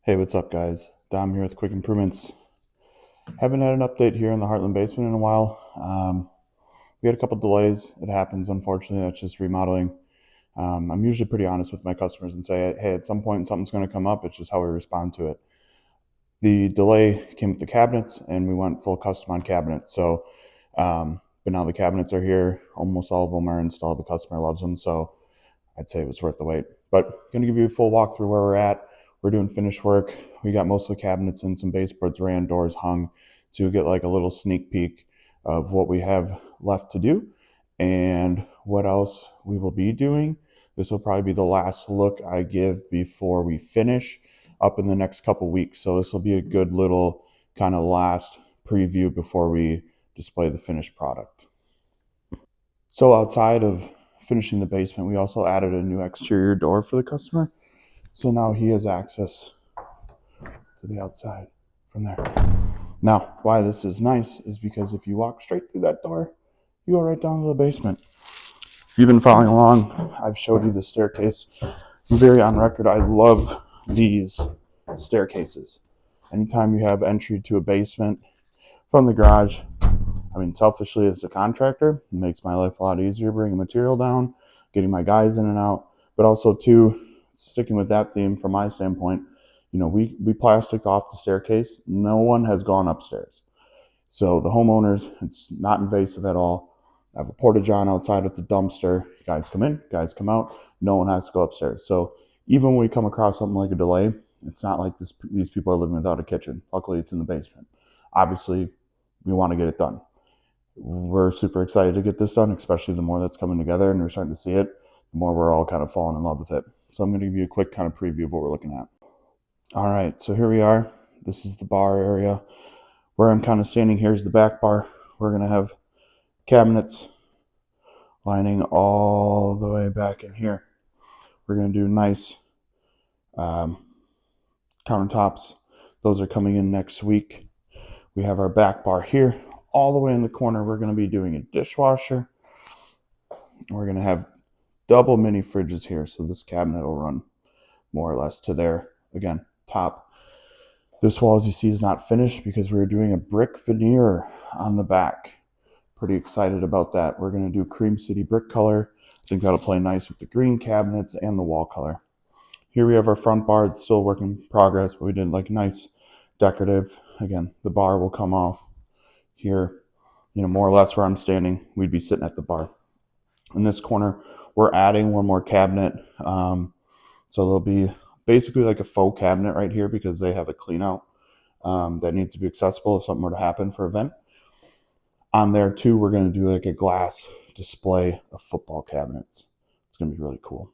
Hey, what's up, guys? Dom here with Kwik Improvements. Haven't had an update here in the Hartland basement in a while. We had a couple delays. It happens, unfortunately. That's just remodeling. I'm usually pretty honest with my customers and say, hey, at some point something's going to come up. It's just how we respond to it. The delay came with the cabinets, and we went full custom on cabinets. But now the cabinets are here. Almost all of them are installed. The customer loves them, so I'd say it was worth the wait. But going to give you a full walkthrough where we're at. We're doing finished work. We got most of the cabinets in, some baseboards ran, doors hung. So you'll get like a little sneak peek of what we have left to do and what else we will be doing. This will probably be the last look I give before we finish up in the next couple weeks. So this will be a good little kind of last preview before we display the finished product. So outside of finishing the basement, we also added a new exterior door for the customer. So now he has access to the outside from there. Now, why this is nice is because if you walk straight through that door, you go right down to the basement. If you've been following along, I've showed you the staircase. I'm very on record, I love these staircases. Anytime you have entry to a basement from the garage, I mean, selfishly as a contractor, it makes my life a lot easier bringing material down, getting my guys in and out, but also too, sticking with that theme from my standpoint, you know, we plasticed off the staircase. No one has gone upstairs. So the homeowners, it's not invasive at all. I have a porta-john outside with the dumpster. Guys come in, guys come out. No one has to go upstairs. So even when we come across something like a delay, it's not like these people are living without a kitchen. Luckily, it's in the basement. Obviously, we want to get it done. We're super excited to get this done, especially the more that's coming together and we're starting to see it, the more we're all kind of falling in love with it. So I'm going to give you a quick kind of preview of what we're looking at. All right, so here we are. This is the bar area. Where I'm kind of standing here is the back bar. We're going to have cabinets lining all the way back in here. We're going to do nice countertops. Those are coming in next week. We have our back bar here. All the way in the corner, we're going to be doing a dishwasher. We're going to have double mini fridges here, so this cabinet will run more or less to there. Again, top. This wall, as you see, is not finished because we're doing a brick veneer on the back. Pretty excited about that. We're going to do Cream City brick color. I think that'll play nice with the green cabinets and the wall color. Here we have our front bar. It's still a work in progress, but we did like nice decorative. Again, the bar will come off here, you know, more or less where I'm standing. We'd be sitting at the bar. In this corner, we're adding one more cabinet. So there'll be basically like a faux cabinet right here because they have a clean out that needs to be accessible if something were to happen for an event. On there too, we're going to do like a glass display of football cabinets. It's going to be really cool.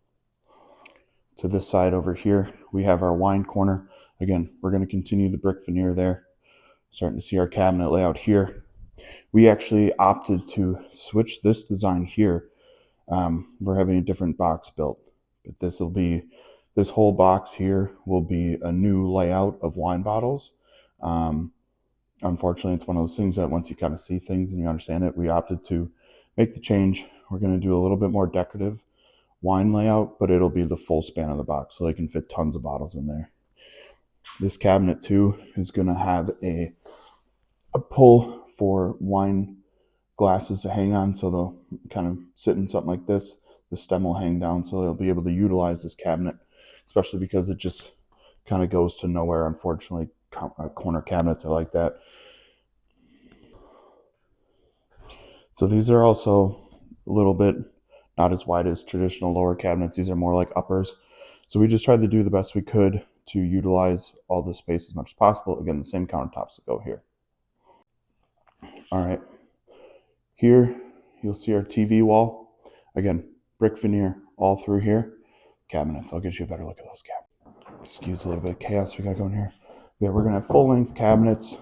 To this side over here, we have our wine corner. Again, we're going to continue the brick veneer there. Starting to see our cabinet layout here. We actually opted to switch this design here. We're having a different box built, but this whole box here will be a new layout of wine bottles. Unfortunately, it's one of those things that once you kind of see things and you understand it, we opted to make the change. We're going to do a little bit more decorative wine layout, but it'll be the full span of the box, so they can fit tons of bottles in there. This cabinet too is going to have a pull for wine glasses to hang on, so they'll kind of sit in something like this. The stem will hang down, so they'll be able to utilize this cabinet, especially because it just kind of goes to nowhere. Unfortunately, corner cabinets are like that. So these are also a little bit not as wide as traditional lower cabinets. These are more like uppers. So we just tried to do the best we could to utilize all the space as much as possible. Again, the same countertops that go here. All right. Here, you'll see our TV wall. Again, brick veneer all through here. Cabinets. I'll get you a better look at those cabinets. Excuse a little bit of chaos we got going here. Yeah, we're going to have full-length cabinets.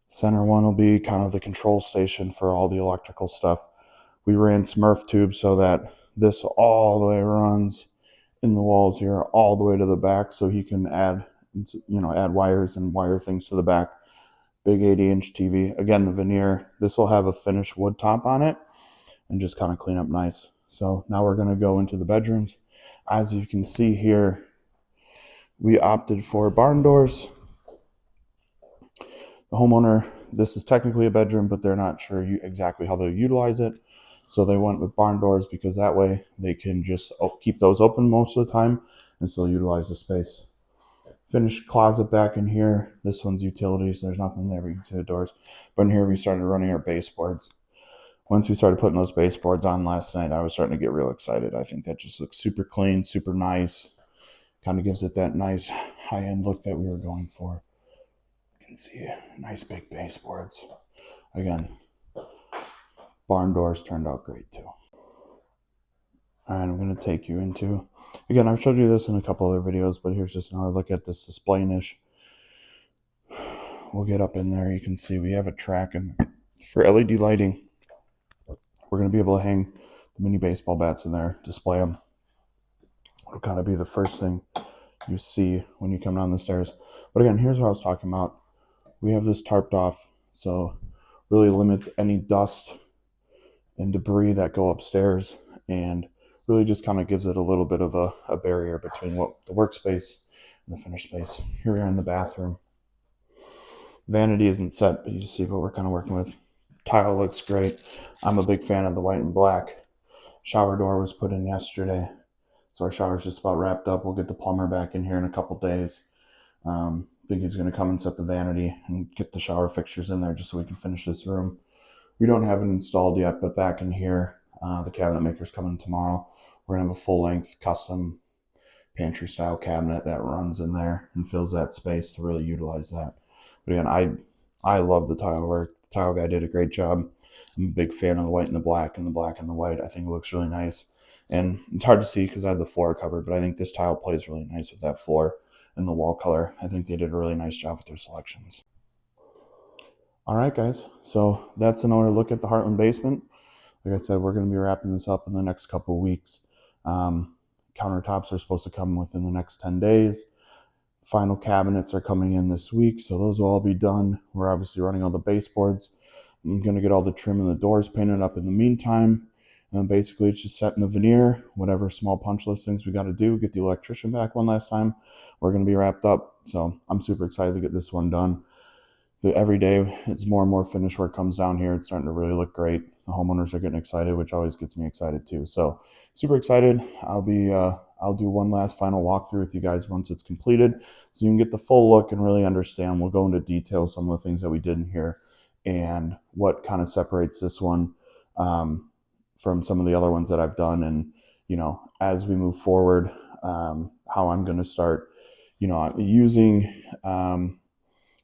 Center one will be kind of the control station for all the electrical stuff. We ran Smurf tubes so that this all the way runs in the walls here, all the way to the back, so he can add wires and wire things to the back. Big 80-inch TV. Again, the veneer. This will have a finished wood top on it and just kind of clean up nice. So now we're going to go into the bedrooms. As you can see here, We opted for barn doors. The homeowner, this is technically a bedroom, but they're not sure exactly how they'll utilize it. So they went with barn doors because that way they can just keep those open most of the time and still utilize the space. Finished closet back in here. This one's utilities. There's nothing there. You can see the doors. But in here we started running our baseboards. Once we started putting those baseboards on last night, I was starting to get real excited. I think that just looks super clean, super nice. Kind of gives it that nice high-end look that we were going for. You can see nice big baseboards. Again, barn doors turned out great too. All right, I'm going to take you into, again, I've showed you this in a couple other videos, but here's just another look at this display niche. We'll get up in there. You can see we have a track and for LED lighting. We're going to be able to hang the mini baseball bats in there, display them. It'll kind of be the first thing you see when you come down the stairs. But again, here's what I was talking about. We have this tarped off, so really limits any dust and debris that go upstairs, and really just kind of gives it a little bit of a barrier between what the workspace and the finished space. Here we are in the bathroom. Vanity isn't set, but you see what we're kind of working with. Tile looks great. I'm a big fan of the white and black. Shower door was put in yesterday, so our shower's just about wrapped up. We'll get the plumber back in here in a couple days. I think he's going to come and set the vanity and get the shower fixtures in there just so we can finish this room. We don't have it installed yet, but back in here, the cabinet maker's coming tomorrow. We're going to have a full-length custom pantry-style cabinet that runs in there and fills that space to really utilize that. But again, I love the tile work. The tile guy did a great job. I'm a big fan of the white and the black and the black and the white. I think it looks really nice. And it's hard to see because I have the floor covered, but I think this tile plays really nice with that floor and the wall color. I think they did a really nice job with their selections. All right, guys. So that's another look at the Hartland basement. Like I said, we're going to be wrapping this up in the next couple of weeks. Countertops are supposed to come within the next 10 days. Final cabinets are coming in this week, so those will all be done. We're obviously running all the baseboards. I'm going to get all the trim and the doors painted up in the meantime. And basically it's just setting the veneer, whatever small punch list things we got to do, get the electrician back one last time. We're going to be wrapped up. So I'm super excited to get this one done. Every day it's more and more finished work comes down here. It's starting to really look great. The homeowners are getting excited, which always gets me excited too. So super excited. I'll do one last final walkthrough with you guys once it's completed so you can get the full look and really understand. We'll go into detail some of the things that we did in here and what kind of separates this one from some of the other ones that I've done. And, you know, as we move forward, how I'm going to start, you know, using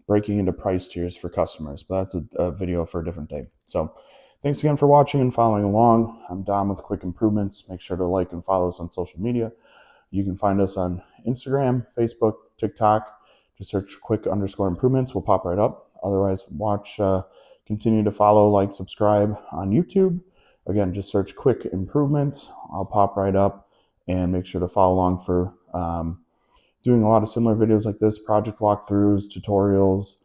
breaking into price tiers for customers, but that's a video for a different day. So thanks again for watching and following along. I'm Dom with Kwik Improvements. Make sure to like and follow us on social media. You can find us on Instagram, Facebook, TikTok. Just search Kwik_Improvements. We'll pop right up. Otherwise, continue to follow, like, subscribe on YouTube. Again, just search Kwik Improvements. I'll pop right up, and make sure to follow along for doing a lot of similar videos like this, project walkthroughs, tutorials,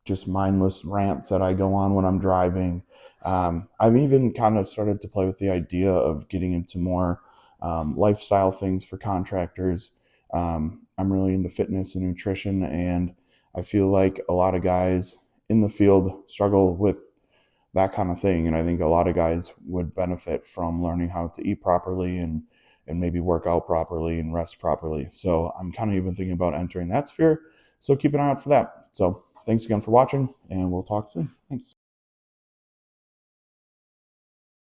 just mindless rants that I go on when I'm driving. I've even kind of started to play with the idea of getting into more lifestyle things for contractors. I'm really into fitness and nutrition, and I feel like a lot of guys in the field struggle with that kind of thing. And I think a lot of guys would benefit from learning how to eat properly and maybe work out properly and rest properly. So I'm kind of even thinking about entering that sphere. So keep an eye out for that. So thanks again for watching, and we'll talk soon. Thanks.